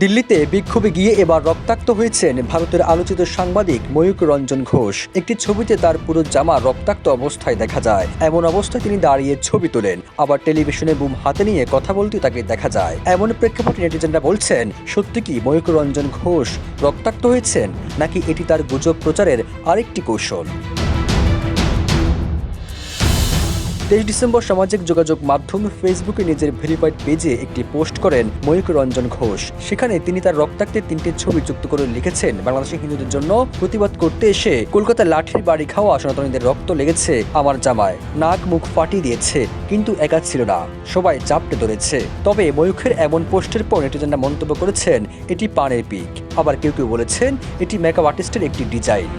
দিল্লিতে বিক্ষোভে গিয়ে এবার রক্তাক্ত হয়েছেন ভারতের আলোচিত সাংবাদিক ময়ূক রঞ্জন ঘোষ। একটি ছবিতে তার পুরো জামা রক্তাক্ত অবস্থায় দেখা যায়। এমন অবস্থায় তিনি দাঁড়িয়ে ছবি তোলেন, আবার টেলিভিশনে বুম হাতে নিয়ে কথা বলতে তাকে দেখা যায়। এমন প্রেক্ষাপটে নেটিজেনরা বলছেন, সত্যি কি ময়ূক রঞ্জন ঘোষ রক্তাক্ত হয়েছেন, নাকি এটি তার গুজব প্রচারের আরেকটি কৌশল? 23 ডিসেম্বর সামাজিক যোগাযোগ মাধ্যম ফেসবুকে নিজের ভেরিফাইড পেজে একটি পোস্ট করেন ময়ূক রঞ্জন ঘোষ। সেখানে তিনি তার রক্তাক্তের 3টি ছবি যুক্ত করে লিখেছেন, বাংলাদেশি হিন্দুদের জন্য প্রতিবাদ করতে এসে কলকাতার লাঠির বাড়ি খাওয়া সনাতনীদের রক্ত লেগেছে আমার জামায়, নাক মুখ ফাটিয়ে দিয়েছে, কিন্তু একা ছিল না, সবাই চাপটে ধরেছে। তবে ময়ূখের এমন পোস্টের পর নেটিজেনরা মন্তব্য করেছেন এটি পানের পিক, আবার কেউ কেউ বলেছেন এটি মেকআপ আর্টিস্টের একটি ডিজাইন।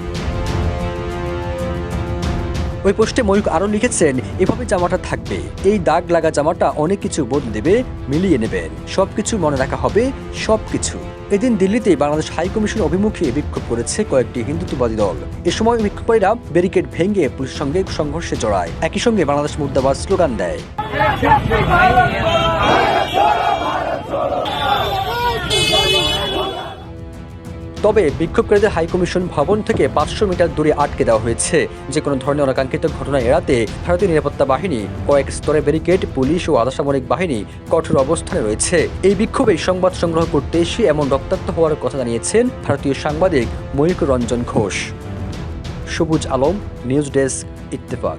ওই পোস্টে ময়ূক আরও লিখেছেন, এভাবে জামাটা থাকবে, এই দাগ লাগা জামাটা অনেক কিছু বদলে দেবে, মিলিয়ে নেবেন, সবকিছু মনে রাখা হবে, সবকিছু। এদিন দিল্লিতে বাংলাদেশ হাইকমিশন অভিমুখে বিক্ষোভ করেছে কয়েকটি হিন্দুত্ববাদী দল। এ সময় বিক্ষোভকারীরা ব্যারিকেড ভেঙে পুলিশের সঙ্গে সংঘর্ষে জড়ায়, একই সঙ্গে বাংলাদেশ মুর্দাবাদ স্লোগান দেয়। তবে বিক্ষোভকারীদের হাইকমিশন ভবন থেকে 500 মিটার দূরে আটকে দেওয়া হয়েছে। যে কোনো ধরনের অনাকাঙ্ক্ষিত ঘটনা এড়াতে ভারতীয় নিরাপত্তা বাহিনী, কয়েক স্তরে ব্যারিকেড, পুলিশ ও আধাসামরিক বাহিনী কঠোর অবস্থানে রয়েছে। এই বিক্ষোভে সংবাদ সংগ্রহ করতে এসে এমন রক্তাক্ত হওয়ার কথা জানিয়েছেন ভারতীয় সাংবাদিক ময়ূক রঞ্জন ঘোষ। সবুজ আলম, নিউজ ডেস্ক, ইত্তেফাক।